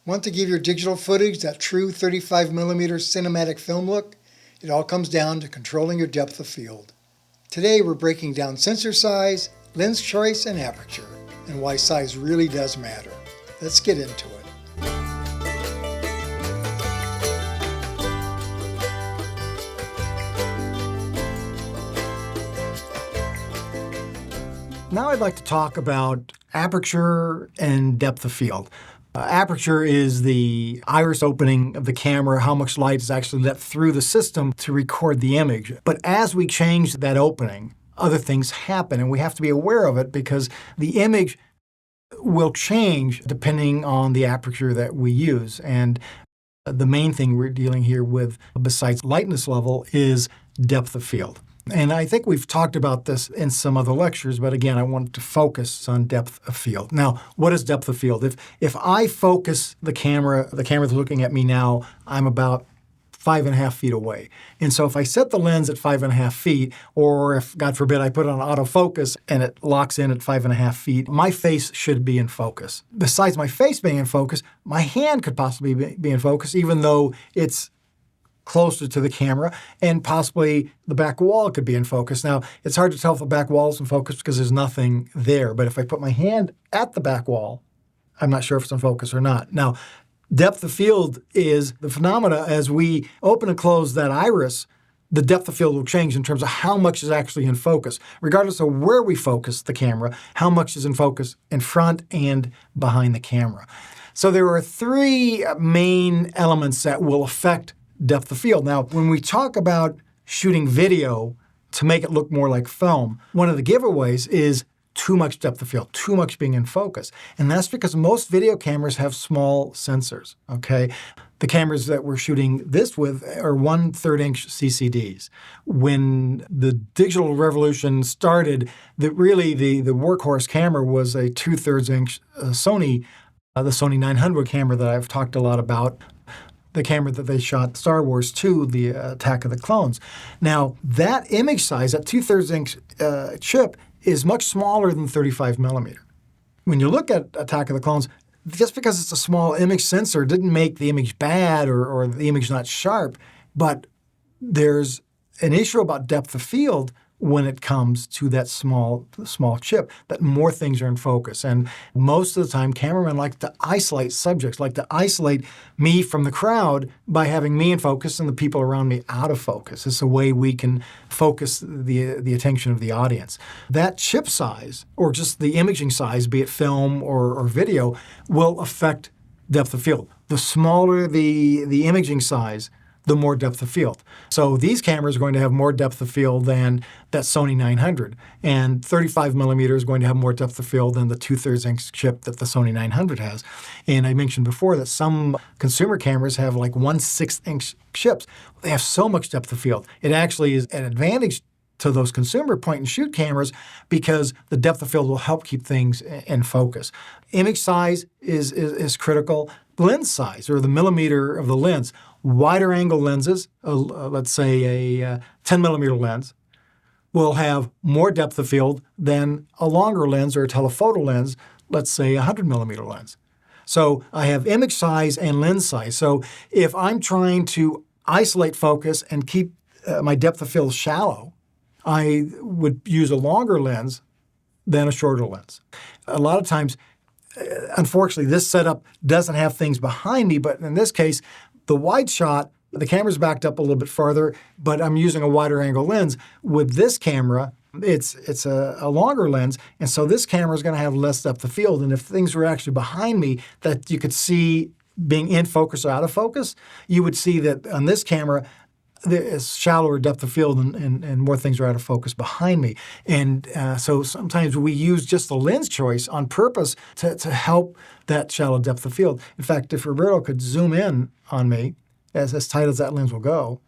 Want to give your digital footage that true 35mm cinematic film look? It all comes down to controlling your depth of field. Today we're breaking down sensor size, lens choice, and aperture, and why size really does matter. Let's get into it. Now I'd like to talk about aperture and depth of field. Aperture is the iris opening of the camera, how much light is actually let through the system to record the image. But as we change that opening, other things happen, and we have to be aware of it because the image will change depending on the aperture that we use. And the main thing we're dealing here with, besides lightness level, is depth of field. And I think we've talked about this in some other lectures, but again, I wanted to focus on depth of field. Now, what is depth of field? If I focus the camera that's looking at me now, I'm about 5.5 feet away. And so if I set the lens at 5.5 feet, or if, God forbid, I put it on autofocus and it locks in at 5.5 feet, my face should be in focus. Besides my face being in focus, my hand could possibly be in focus, even though it's closer to the camera, and possibly the back wall could be in focus. Now, it's hard to tell if the back wall is in focus because there's nothing there, but if I put my hand at the back wall, I'm not sure if it's in focus or not. Now, depth of field is the phenomena as we open and close that iris, the depth of field will change in terms of how much is actually in focus. Regardless of where we focus the camera, how much is in focus in front and behind the camera. So there are three main elements that will affect depth of field. Now, when we talk about shooting video to make it look more like film, one of the giveaways is too much depth of field, too much being in focus. And that's because most video cameras have small sensors, okay? The cameras that we're shooting this with are 1/3 inch CCDs. When the digital revolution started, the workhorse camera was a 2/3 inch Sony, the Sony 900 camera that I've talked a lot about, the camera that they shot Star Wars 2, the Attack of the Clones. Now, that image size, that 2/3 inch chip, is much smaller than 35mm. When you look at Attack of the Clones, just because it's a small image sensor didn't make the image bad or the image not sharp, but there's an issue about depth of field when it comes to that small chip, that more things are in focus. And most of the time, cameramen like to isolate subjects, like to isolate me from the crowd by having me in focus and the people around me out of focus. It's a way we can focus the attention of the audience. That chip size, or just the imaging size, be it film or video, will affect depth of field. The smaller the imaging size, the more depth of field. So these cameras are going to have more depth of field than that Sony 900. And 35mm is going to have more depth of field than the 2/3 inch chip that the Sony 900 has. And I mentioned before that some consumer cameras have like 1/6 inch chips. They have so much depth of field. It actually is an advantage to those consumer point-and-shoot cameras because the depth of field will help keep things in focus. Image size is critical. Lens size, or the millimeter of the lens. Wider angle lenses, let's say a 10mm lens, will have more depth of field than a longer lens or a telephoto lens, let's say a 100mm lens. So I have image size and lens size. So if I'm trying to isolate focus and keep my depth of field shallow, I would use a longer lens than a shorter lens. A lot of times, unfortunately, this setup doesn't have things behind me, but in this case, the wide shot, the camera's backed up a little bit farther, but I'm using a wider angle lens. With this camera, it's a longer lens, and so this camera is going to have less depth of field. And if things were actually behind me that you could see being in focus or out of focus, you would see that on this camera, there is shallower depth of field and more things are out of focus behind me. And so sometimes we use just the lens choice on purpose to help that shallow depth of field. In fact, if Roberto could zoom in on me, as tight as that lens will go,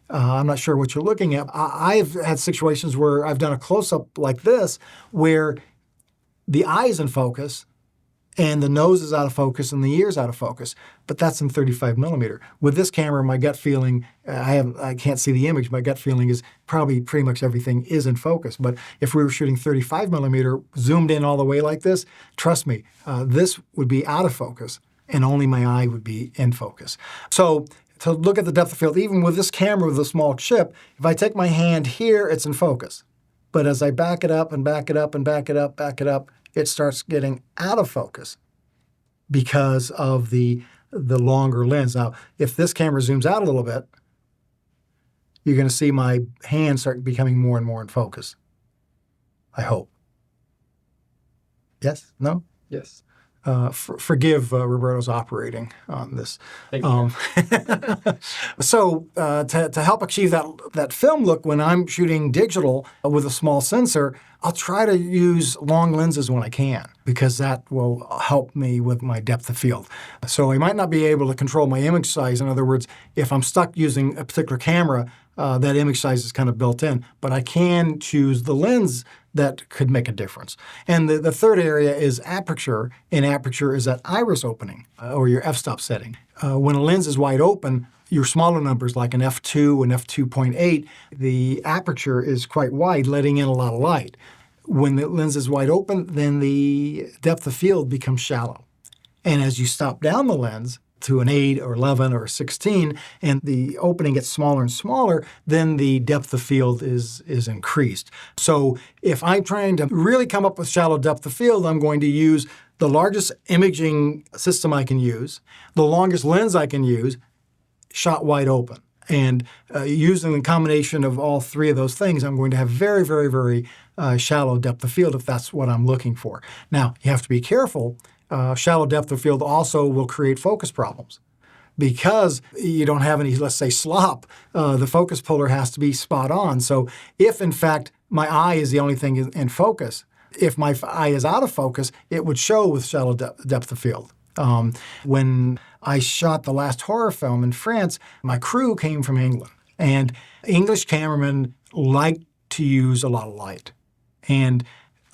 I'm not sure what you're looking at. I've had situations where I've done a close-up like this where the eye is in focus and the nose is out of focus and the ear's out of focus, but that's in 35mm. With this camera, my gut feeling, I can't see the image, my gut feeling is probably pretty much everything is in focus. But if we were shooting 35mm zoomed in all the way like this, trust me, this would be out of focus. and only my eye would be in focus. So to look at the depth of field, even with this camera with a small chip, if I take my hand here, it's in focus. But as I back it up and back it up and back it up, back it up, it starts getting out of focus because of the longer lens. Now, if this camera zooms out a little bit, you're going to see my hand start becoming more and more in focus. I hope. Yes? No? Yes. Forgive Roberto's operating on this. Thank you. So to help achieve that film look when I'm shooting digital with a small sensor, I'll try to use long lenses when I can, because that will help me with my depth of field. So I might not be able to control my image size. In other words, if I'm stuck using a particular camera, that image size is kind of built in. But I can choose the lens that could make a difference. And the third area is aperture, and aperture is that iris opening, or your f-stop setting. When a lens is wide open, your smaller numbers like an f2 and f2.8, the aperture is quite wide, letting in a lot of light. When the lens is wide open, then the depth of field becomes shallow. And as you stop down the lens to an 8 or 11 or 16, and the opening gets smaller and smaller, then the depth of field is increased. So if I'm trying to really come up with shallow depth of field, I'm going to use the largest imaging system I can use, the longest lens I can use, shot wide open. And using the combination of all three of those things, I'm going to have very, very, very shallow depth of field if that's what I'm looking for. Now, you have to be careful. Shallow depth of field also will create focus problems because you don't have any, let's say, slop. The focus puller has to be spot on. So if, in fact, my eye is the only thing in focus, if my eye is out of focus, it would show with shallow depth of field. When I shot the last horror film in France, my crew came from England. And English cameramen like to use a lot of light. And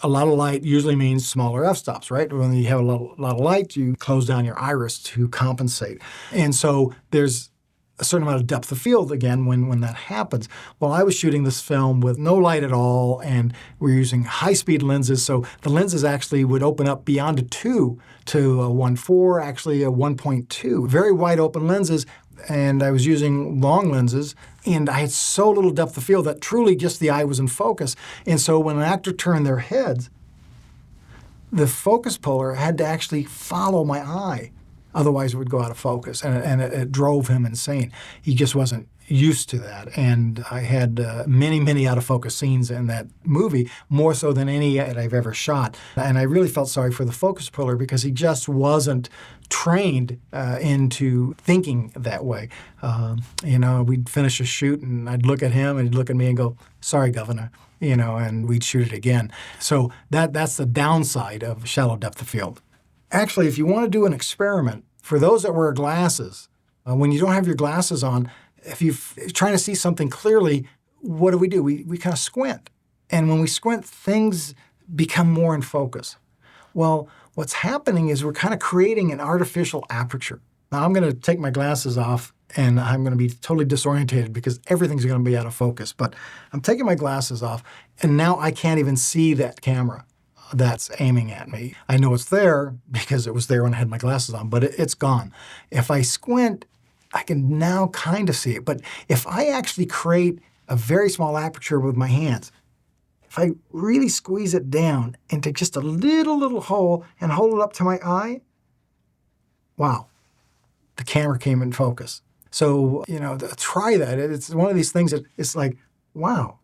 a lot of light usually means smaller f-stops, right? When you have a lot of light, you close down your iris to compensate. And so there's a certain amount of depth of field, again, when that happens. Well, I was shooting this film with no light at all, and we're using high-speed lenses, so the lenses actually would open up beyond a 2 to a 1.4, actually a 1.2. Very wide open lenses, and I was using long lenses, and I had so little depth of field that truly just the eye was in focus. And so when an actor turned their heads, the focus puller had to actually follow my eye. Otherwise, it would go out of focus, and it drove him insane. He just wasn't used to that. And I had many, many out-of-focus scenes in that movie, more so than any that I've ever shot. And I really felt sorry for the focus puller because he just wasn't trained into thinking that way. We'd finish a shoot, and I'd look at him, and he'd look at me and go, "Sorry, Governor," and we'd shoot it again. So that's the downside of shallow depth of field. Actually, if you want to do an experiment, for those that wear glasses, when you don't have your glasses on, if you're trying to see something clearly, what do? We kind of squint. And when we squint, things become more in focus. Well, what's happening is we're kind of creating an artificial aperture. Now, I'm going to take my glasses off, and I'm going to be totally disorientated because everything's going to be out of focus. But I'm taking my glasses off, and now I can't even see that camera that's aiming at me. I know it's there because it was there when I had my glasses on, but it's gone. If I squint, I can now kind of see it. But if I actually create a very small aperture with my hands, if I really squeeze it down into just a little hole and hold it up to my eye, wow, the camera came in focus. So, try that. It's one of these things that it's like, wow,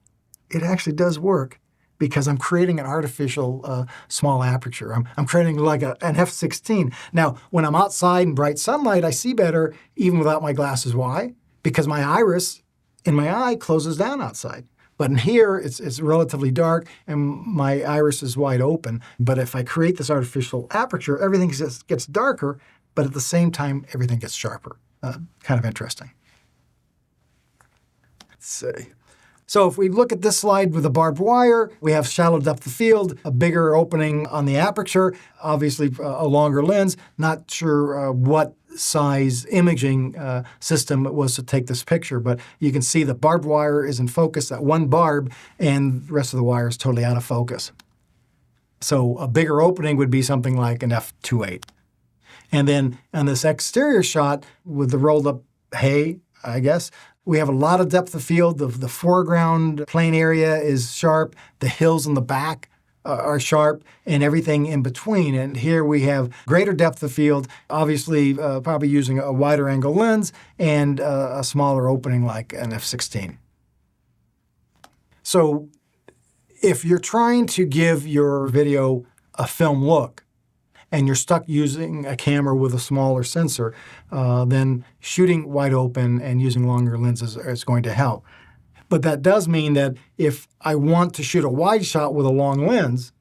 it actually does work. Because I'm creating an artificial small aperture. I'm creating like an f/16. Now, when I'm outside in bright sunlight, I see better even without my glasses. Why? Because my iris in my eye closes down outside. But in here, it's relatively dark, and my iris is wide open. But if I create this artificial aperture, everything just gets darker, but at the same time, everything gets sharper. Kind of interesting. Let's see. So if we look at this slide with a barbed wire, we have shallow depth of field, a bigger opening on the aperture, obviously a longer lens. Not sure what size imaging system it was to take this picture, but you can see the barbed wire is in focus, that one barb, and the rest of the wire is totally out of focus. So a bigger opening would be something like an f/2.8. And then on this exterior shot with the rolled up hay, I guess, we have a lot of depth of field. The foreground plain area is sharp. The hills in the back are sharp, and everything in between. And here we have greater depth of field, obviously probably using a wider angle lens and a smaller opening like an f/16. So if you're trying to give your video a film look and you're stuck using a camera with a smaller sensor, then shooting wide open and using longer lenses is going to help. But that does mean that if I want to shoot a wide shot with a long lens,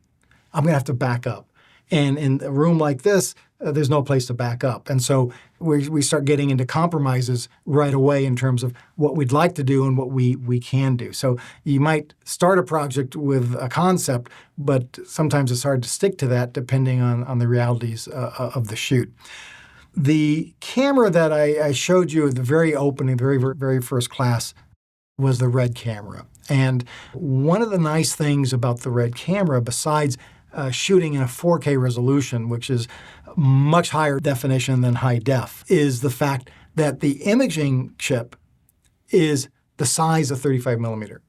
I'm going to have to back up. And in a room like this, there's no place to back up. And so we start getting into compromises right away in terms of what we'd like to do and what we can do. So you might start a project with a concept, but sometimes it's hard to stick to that depending on the realities of the shoot. The camera that I showed you at the very opening, the very first class, was the Red camera. And one of the nice things about the Red camera, besides shooting in a 4K resolution, which is much higher definition than high def, is the fact that the imaging chip is the size of 35 millimeter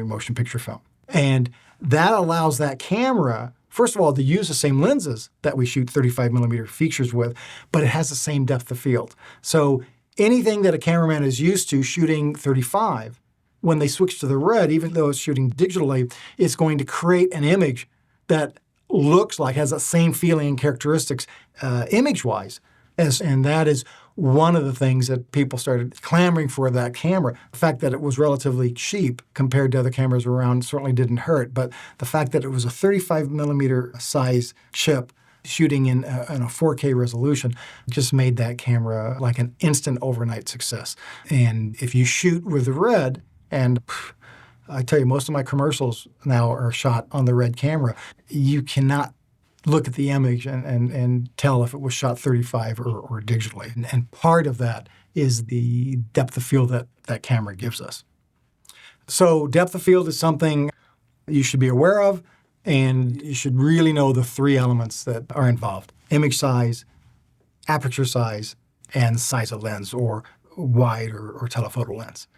motion picture film. And that allows that camera, first of all, to use the same lenses that we shoot 35 millimeter features with, but it has the same depth of field. So anything that a cameraman is used to shooting 35, when they switch to the Red, even though it's shooting digitally, it's going to create an image that looks like, has the same feeling and characteristics image-wise. And that is one of the things that people started clamoring for that camera. The fact that it was relatively cheap compared to other cameras around certainly didn't hurt, but the fact that it was a 35 millimeter size chip shooting in a 4K resolution just made that camera like an instant overnight success. And if you shoot with the Red, and I tell you, most of my commercials now are shot on the Red camera, you cannot look at the image and tell if it was shot 35 or digitally. And part of that is the depth of field that that camera gives us. So depth of field is something you should be aware of, and you should really know the three elements that are involved: image size, aperture size, and size of lens, or wide or telephoto lens.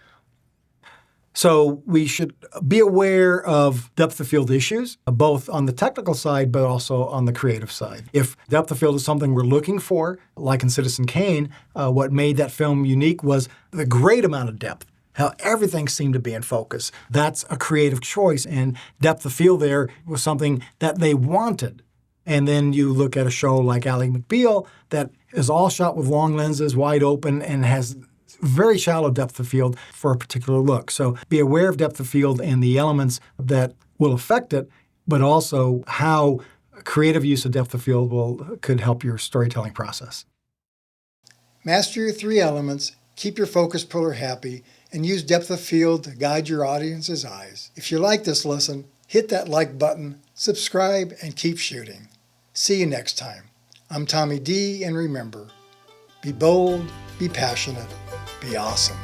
So we should be aware of depth of field issues, both on the technical side, but also on the creative side. If depth of field is something we're looking for, like in Citizen Kane, what made that film unique was the great amount of depth, how everything seemed to be in focus. That's a creative choice, and depth of field there was something that they wanted. And then you look at a show like Ally McBeal that is all shot with long lenses, wide open, and has very shallow depth of field for a particular look. So be aware of depth of field and the elements that will affect it, but also how creative use of depth of field could help your storytelling process. Master your three elements, keep your focus puller happy, and use depth of field to guide your audience's eyes. If you like this lesson, hit that like button, subscribe, and keep shooting. See you next time. I'm Tommie D, and remember, be bold, be passionate, be awesome.